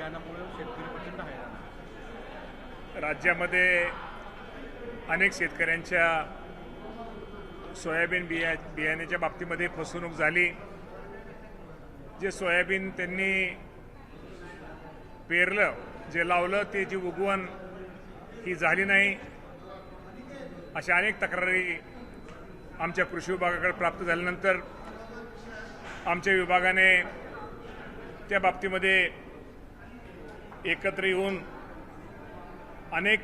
बियाणामुळे शेतकरी प्रचंड हैराण आहे. राज्यामध्ये अनेक शेतकऱ्यांच्या सोयाबीन बियाण्याच्या बाबतीमध्ये फसवणूक झाली. जे सोयाबीन त्यांनी पेरलं, जे लावलं, ते जी उगवण ही झाली नाही, अशा अनेक तक्रारी आमच्या कृषी विभागाकडे प्राप्त झाल्यानंतर आमच्या विभागाने त्या बाबतीमध्ये एकत्र येऊन अनेक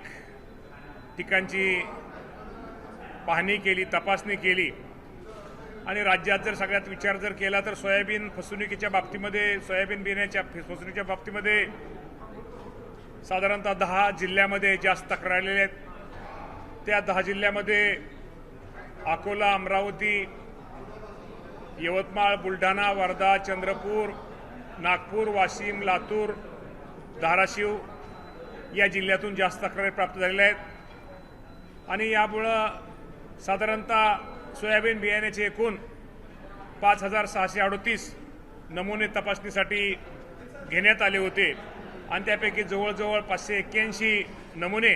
ठिकाणची पाहणी केली, तपासणी केली आणि राज्यात जर सगळ्यात विचार जर केला तर सोयाबीन फसवणुकीच्या बाबतीमध्ये, सोयाबीन बियाण्याच्या फसवणुकीच्या बाबतीमध्ये साधारणतः 10 जिल्ह्यामध्ये जास्त तक्रार आलेल्या आहेत. त्या 10 जिल्ह्यामध्ये अकोला, अमरावती, यवतमाळ, बुलढाणा, वर्धा, चंद्रपूर, नागपूर, वाशिम, लातूर, धाराशिव या जिल्ह्यातून जास्त तक्रारी प्राप्त झालेल्या आहेत आणि यामुळं साधारणतः सोयाबीन बियाण्याचे एकूण 5,638 नमुने तपासणीसाठी घेण्यात आले होते आणि त्यापैकी जवळजवळ 581 नमुने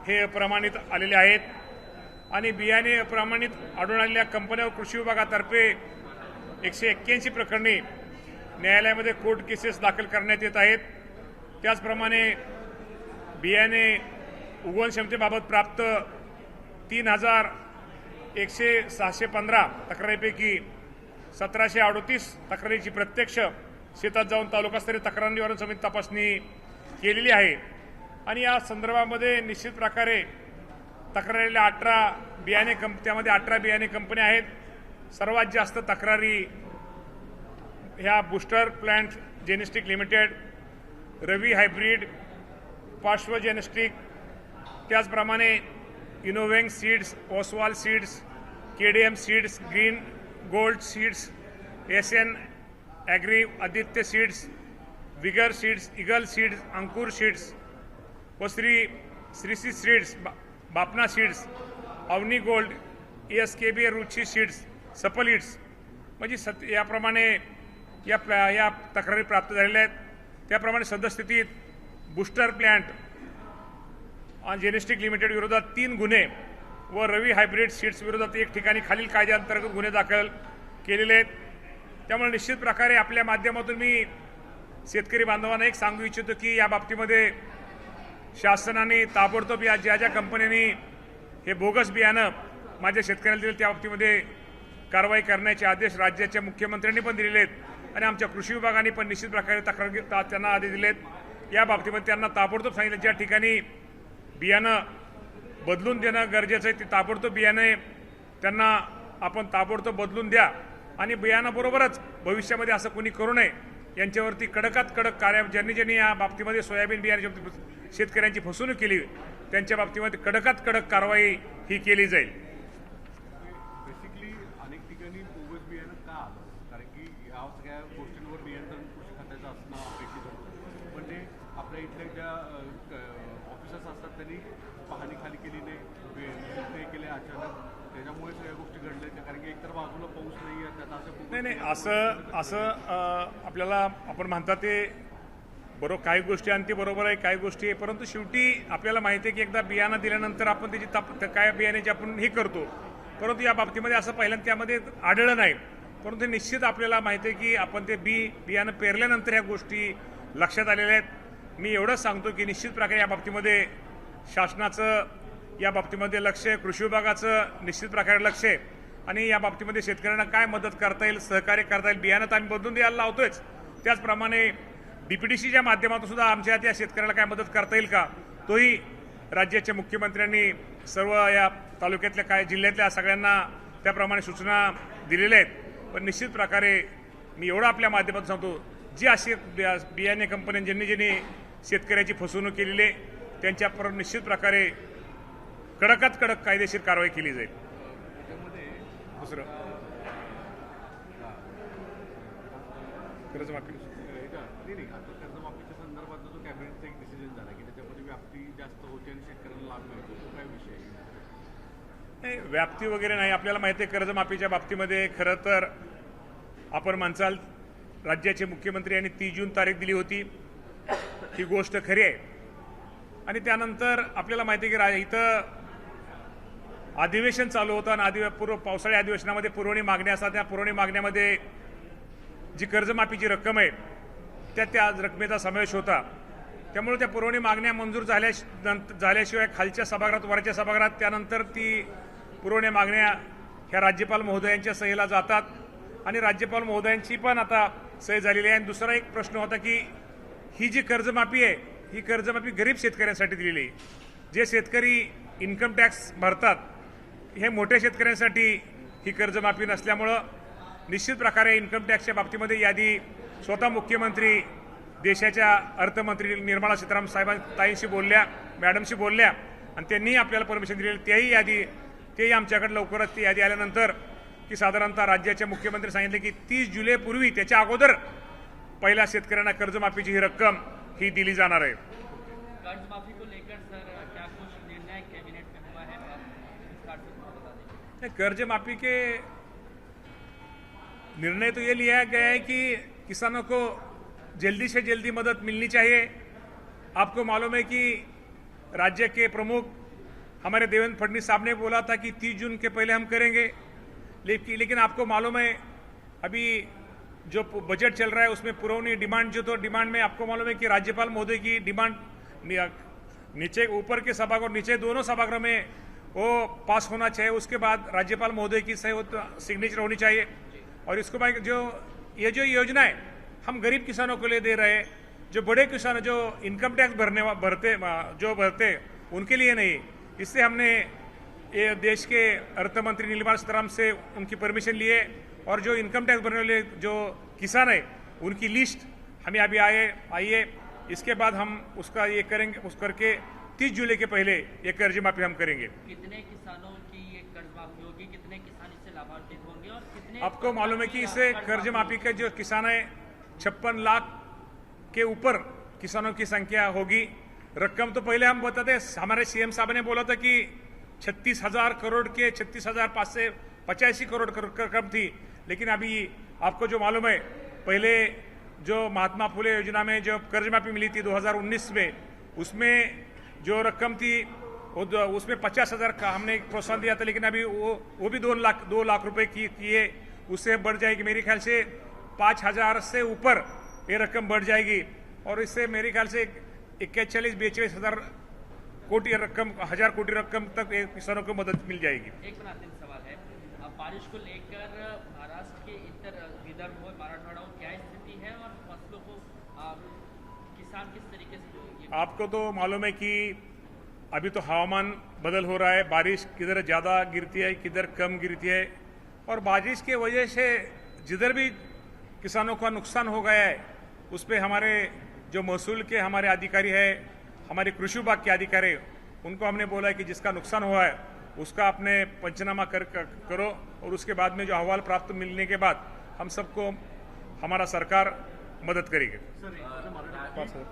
हे प्रमाणित आलेले आहेत आणि बियाणे प्रमाणित आढळून आलेल्या कंपन्यांवर कृषी विभागातर्फे 181 प्रकरणी न्यायालयामध्ये कोर्ट केसेस दाखल करण्यात येत आहेत. त्याचप्रमाणे बियाणे उगवण क्षमतेबाबत प्राप्त 3,615 तक्रारीपैकी 1,738 तक्रारीची प्रत्यक्ष शेतात जाऊन तालुकास्तरीय तक्रार निवारण समिती तपासणी केलेली आहे आणि या संदर्भामध्ये निश्चित प्रकारे तक्रारीला 18 बियाणे त्यामध्ये 18 बियाणे कंपन्या आहेत. सर्वात जास्त तक्रारी ह्या booster plant genetic limited, Ravi hybrid, Parshva genetic, त्याचप्रमाणे इनोव्हेंग seeds, Oswal seeds, KDM seeds, green gold seeds, SN agri, Aditya seeds, vigor seeds, eagle seeds, Ankur seeds व श्रीसी seeds, Bapna seeds, Avani gold, ESKB Ruchi seeds, सपलिड्स म्हणजे याप्रमाणे या तक्रारी प्राप्त झालेल्या आहेत. त्याप्रमाणे सद्यस्थितीत बूस्टर प्लांट जेनेस्टिक लिमिटेड विरोधात 3 गुन्हे व रवी हायब्रिड सीड्स विरोधात 1 ठिकाणी खालील कायद्याअंतर्गत गुन्हे दाखल केलेले आहेत. त्यामुळे निश्चित प्रकारे आपल्या माध्यमातून मी शेतकरी बांधवांना एक सांगू इच्छितो की या बाबतीमध्ये शासनाने ताबडतोब या ज्या कंपन्यांनी हे बोगस बियाणं माझ्या शेतकऱ्याला दिलं त्या बाबतीमध्ये कारवाई करण्याचे आदेश राज्याच्या मुख्यमंत्र्यांनी पण दिलेले आहेत आणि आमच्या कृषी विभागाने पण निश्चित प्रकारे तक्रार त्यांना आदेश दिलेत. या बाबतीमध्ये त्यांना ताबडतोब सांगितलं ज्या ठिकाणी बियाणं बदलून देणं गरजेचं आहे ते ताबडतोब बियाणे त्यांना आपण ताबडतोब बदलून द्या आणि बियाणाबरोबरच भविष्यामध्ये असं कोणी करू नये यांच्यावरती कडकात कडक ज्यांनी या बाबतीमध्ये सोयाबीन बियाण्याच्या शेतकऱ्यांची फसवणूक केली त्यांच्या बाबतीमध्ये कडकात कडक कारवाई ही केली जाईल. बेसिकली अनेक ठिकाणी बोगस बियाणं का आलं, कारण की या सगळ्या गोष्टींवर नियंत्रण कृषी खात्याचं असणं अपेक्षित होतं. म्हणजे आपल्या इथल्या ज्या ऑफिसर्स असतात त्यांनी पाहणी खाली केली नाही, ते केले अचानक, त्याच्यामुळे सगळ्या गोष्टी घडल्या. कारण की एकतर बाजूला पाऊस नाही आहे, त्याचा असं आपल्याला आपण म्हणतात ते बरोबर, काही गोष्टी आणि ते बरोबर आहे, काही गोष्टी आहे, परंतु शेवटी आपल्याला माहिती आहे की एकदा बियाणं दिल्यानंतर आपण त्याची काय बियाण्याची आपण हे करतो, परंतु या बाबतीमध्ये असं पहिल्यांदा त्यामध्ये आढळलं नाही. परंतु निश्चित आपल्याला माहिती आहे की आपण ते बियाणं पेरल्यानंतर ह्या गोष्टी लक्षात आलेल्या आहेत. मी एवढंच सांगतो की निश्चित प्रकारे या बाबतीमध्ये शासनाचं या बाबतीमध्ये लक्ष आहे, कृषी विभागाचं निश्चित प्रकारे लक्ष आहे आणि या बाबतीमध्ये शेतकऱ्यांना काय मदत करता येईल, सहकार्य करता येईल, बियाणं तर आम्ही बदलून द्यायला लावतोच, त्याचप्रमाणे DPDCच्या माध्यमातून सुद्धा आमच्या त्या शेतकऱ्याला काय मदत करता येईल का तोही राज्याच्या मुख्यमंत्र्यांनी सर्व या तालुक्यातल्या काय जिल्ह्यातल्या सगळ्यांना त्याप्रमाणे सूचना दिलेल्या आहेत. पण निश्चित प्रकारे मी एवढं आपल्या माध्यमातून सांगतो, जी अशी बियाणे कंपन्या ज्यांनी शेतकऱ्याची फसवणूक केलेली आहे त्यांच्यावर निश्चित प्रकारे कडकात कडक कायदेशीर कारवाई केली जाईल. दुसरं कर्जमाफी आता कर्जमाफीच्या संदर्भात जो कॅबिनेटचा एक डिसिजन झाला की त्याच्यामध्ये व्याप्ती जास्त होते आणि शेतकऱ्यांना लाभ मिळतो, तो काय विषय आहे? नाही, व्याप्ती वगैरे नाही. आपल्याला माहिती आहे कर्जमाफीच्या बाबतीमध्ये खरं तर आपण म्हणसाल राज्याचे मुख्यमंत्री यांनी 30 जून तारीख दिली होती ही गोष्ट खरी आहे. आणि त्यानंतर आपल्याला माहिती आहे की इथं अधिवेशन चालू होतं आणि पावसाळी अधिवेशनामध्ये पुरवणी मागण्या असतात. त्या पुरवणी मागण्यामध्ये जी कर्जमाफीची रक्कम आहे त्या रकमेचा समावेश होता. त्यामुळे त्या पुरवणी मागण्या मंजूर झाल्याशिवाय खालच्या सभागृहात वरच्या सभागृहात त्यानंतर ती पुरवणी मागण्या ह्या राज्यपाल महोदयांच्या सहीला जातात आणि राज्यपाल महोदयांची पण आता सही झालेली आहे. आणि दुसरा एक प्रश्न होता की ही जी कर्जमाफी आहे ही कर्जमाफी गरीब शेतकऱ्यांसाठी दिलेली आहे. जे शेतकरी इन्कम टॅक्स भरतात हे मोठ्या शेतकऱ्यांसाठी ही कर्जमाफी नसल्यामुळं निश्चित प्रकारे इन्कम टॅक्सच्या बाबतीमध्ये यादी स्वतः मुख्यमंत्री देशाच्या अर्थमंत्री निर्मला सीतारामन मॅडमशी बोलल्या आणि त्यांनीही आपल्याला परमिशन दिलेली. तेही आमच्याकडे लवकरच ती यादी आल्यानंतर की साधारणतः राज्याचे मुख्यमंत्री सांगितले की 30 जुलैपूर्वी त्याच्या अगोदर पहिल्या शेतकऱ्यांना कर्जमाफीची ही रक्कम ही दिली जाणार आहे. कर्जमाफी को लेकर सर क्या कुछ निर्णय कैबिनेट में हुआ है? विस्तार से बता दीजिए. कर्ज माफी के निर्णय तो ये लिया गया है कि किसानों को जल्दी से जल्दी मदद मिलनी चाहिए. आपको मालूम है कि राज्य के प्रमुख हमारे देवेंद्र फडणवीस साहब ने बोला था कि 30 जून के पहले हम करेंगे, लेकिन आपको मालूम है अभी जो बजट चल रहा है उसमें पुरवनी डिमांड जो तो डिमांड में आपको मालूम है कि राज्यपाल महोदय की डिमांड नीचे ऊपर के सभागृह नीचे दोनों सभागृह में वो पास होना चाहिए. उसके बाद राज्यपाल महोदय की सिग्नेचर होनी चाहिए. और इसको बाद जो योजना है हम गरीब किसानों के लिए दे रहे हैं. जो बड़े किसान जो इनकम टैक्स भरते उनके लिए नहीं. इससे हमने ये देश के अर्थमंत्री निर्मला सीतारामन से उनकी परमिशन लिए और जो इनकम टैक्स भरने वाले जो किसान है उनकी लिस्ट हमें अभी आइए. इसके बाद हम उसका ये करेंगे. उस करके 30 जुलाई के पहले ये कर्ज माफी हम करेंगे. कितने किसानों की ये कर्ज माफी होगी? कितने किसान इससे लाभान्वित होंगे और कितने आपको मालूम है कि इससे कर्ज माफी का जो किसान है 56 लाख के ऊपर किसानों की संख्या होगी. रकम तो पहले हम बताते हमारे सीएम साहब ने बोला था कि 36,000 करोड़ के 36,585 करोड़ रकम थी. लेकिन अभी आपको जो मालूम है पहले जो महात्मा फुले योजना में जो कर्ज माफी मिली थी 2019 में उसमें जो रकम थी उसमें 50,000 का हमने प्रोत्साहन दिया था. लेकिन अभी वो भी 2 लाख रुपए किए. उससे बढ़ जाएगी मेरे ख्याल से 5,000 से ऊपर ये रकम बढ़ जाएगी. और इससे मेरे ख्याल से 41-42 हजार कोटी रकम तक किसानों को मदद मिल जाएगी. एक अंतिम सवाल है. अब बारिश को लेकर महाराष्ट्र के इतर विदर्भ और मराठवाड़ा में क्या स्थिति है और फसलों को किसान किस तरीके से? आपको तो मालूम है कि अभी तो हवामान बदल हो रहा है. बारिश किधर ज़्यादा गिरती है किधर कम गिरती है. और बारिश के वजह से जिधर भी किसानों का नुकसान हो गया है उस पर हमारे जो महसूल के हमारे अधिकारी है हमारे कृषि विभाग के अधिकारी उनको हमने बोला है कि जिसका नुकसान हुआ है उसका अपने पंचनामा करो और उसके बाद में जो अहवाल प्राप्त मिलने के बाद हम सबको हमारा सरकार मदत करेगी. सर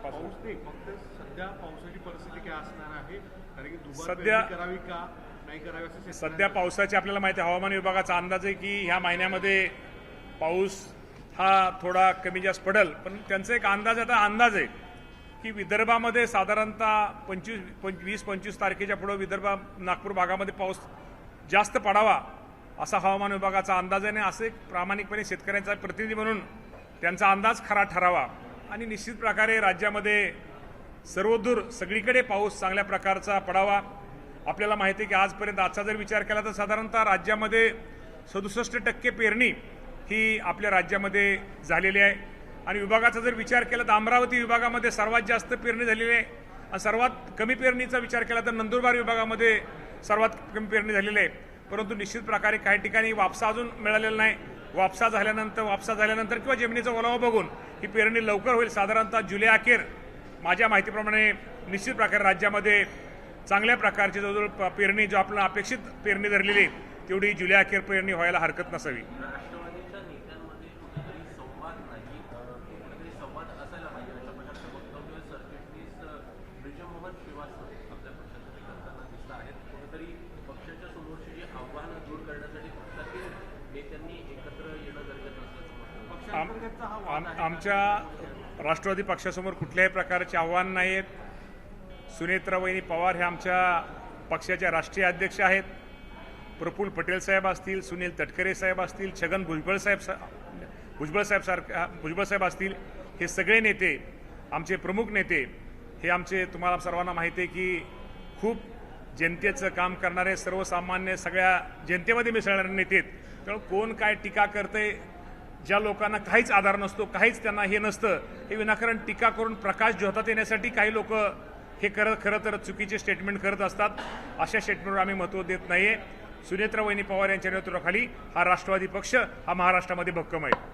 पाऊस नाही फक्त सध्या पावसाची परिस्थिती काय असणार आहे कारण की दुबार पेरणी करावी का नाही करावी असं सध्या पावसाची आपल्याला माहिती आहे. हवामान विभागाचा अंदाज आहे की ह्या महिन्यामध्ये पाऊस हा थोडा कमी जास्त पडेल. पण त्यांचा एक अंदाज आहे की विदर्भामध्ये साधारणतः 20-25 तारखेच्या पुढे विदर्भ नागपूर भागामध्ये पाऊस जास्त पडावा असा हवामान विभागाचा अंदाज आहे. आणि असे प्रामाणिकपणे शेतकऱ्यांचा प्रतिनिधी म्हणून त्यांचा अंदाज खरा ठरावा. आणि निश्चित प्रकारे राज्यामध्ये सर्वदूर सगळीकडे पाऊस चांगल्या प्रकारचा पडावा. आपल्याला माहिती आहे की आजचा जर विचार केला तर साधारणतः राज्यामध्ये 67% पेरणी ही आपल्या राज्यामध्ये झालेली आहे. आणि विभागाचा जर विचार केला तर अमरावती विभागामध्ये सर्वात जास्त पेरणी झालेली आहे. आणि सर्वात कमी पेरणीचा विचार केला तर नंदुरबार विभागामध्ये सर्वात कमी पेरणी झालेली आहे. परंतु निश्चित प्रकारे काही ठिकाणी वापसा अजून मिळालेला नाही. वापसा झाल्यानंतर किंवा जमिनीचा ओलावा बघून ही पेरणी लवकर होईल. साधारणतः जुलै अखेर माझ्या माहितीप्रमाणे निश्चित प्रकारे राज्यामध्ये चांगल्या प्रकारची जवळजवळ पेरणी जो आपल्याला अपेक्षित पेरणी धरलेली तेवढी जुलै अखेर पेरणी व्हायला हरकत नसावी. आमच्या राष्ट्रवादी पक्षासमोर कुठल्याही प्रकारचे आव्हान नाही आहेत. सुनेत्रावहिनी पवार हे आमच्या पक्षाच्या राष्ट्रीय अध्यक्ष आहेत. प्रफुल्ल पटेल साहेब असतील, सुनील तटकरे साहेब असतील, छगन भुजबळ साहेब असतील, हे सगळे नेते, आमचे प्रमुख नेते, हे आमचे तुम्हाला सर्वांना माहिती आहे की खूप जनतेचं काम करणारे, सर्वसामान्य सगळ्या जनतेमध्ये मिसळणारे नेते आहेत. त्यामुळे कोण काय टीका करते, ज्या लोकांना काहीच आधार नसतो, काहीच त्यांना हे नसतं, हे विनाकारण टीका करून प्रकाश ज्योतात येण्यासाठी काही लोक हे खरं तर चुकीचे स्टेटमेंट करत असतात. अशा स्टेटमेंटवर आम्ही महत्त्व देत नाहीये. सुनेत्रावहिनी पवार यांच्या नेतृत्वाखाली हा राष्ट्रवादी पक्ष हा महाराष्ट्रामध्ये भक्कम आहे.